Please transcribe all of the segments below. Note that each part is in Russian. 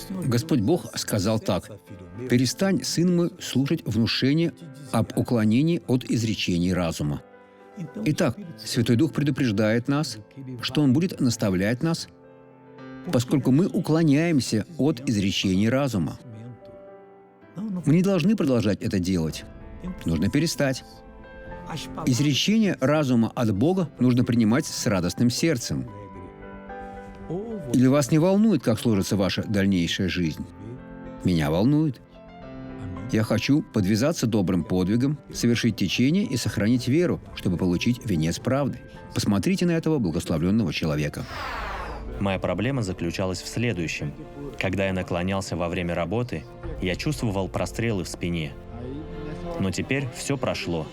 Господь Бог сказал так: «Перестань, сын мой, слушать внушение об уклонении от изречений разума». Итак, Святой Дух предупреждает нас, что Он будет наставлять нас, поскольку мы уклоняемся от изречений разума. Мы не должны продолжать это делать. Нужно перестать. Изречение разума от Бога нужно принимать с радостным сердцем. Или вас не волнует, как сложится ваша дальнейшая жизнь? Меня волнует. Я хочу подвязаться добрым подвигом, совершить течение и сохранить веру, чтобы получить венец правды. Посмотрите на этого благословленного человека. Моя проблема заключалась в следующем. Когда я наклонялся во время работы, я чувствовал прострелы в спине. Но теперь все прошло.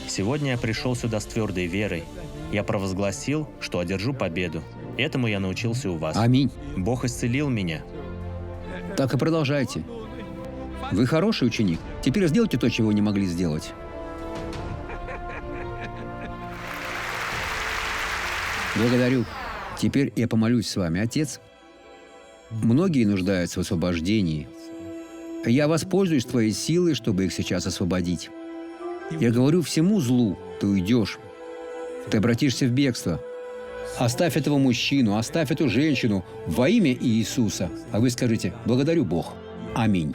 Сегодня я пришел сюда с твердой верой. Я провозгласил, что одержу победу. Этому я научился у вас. Аминь. Бог исцелил меня. Так и продолжайте. Вы хороший ученик. Теперь сделайте то, чего не могли сделать. Благодарю. Теперь я помолюсь с вами, Отец. Многие нуждаются в освобождении. Я воспользуюсь твоей силой, чтобы их сейчас освободить. Я говорю всему злу: ты уйдешь. Ты обратишься в бегство. Оставь этого мужчину, оставь эту женщину во имя Иисуса. А вы скажите: благодарю Бог. Аминь.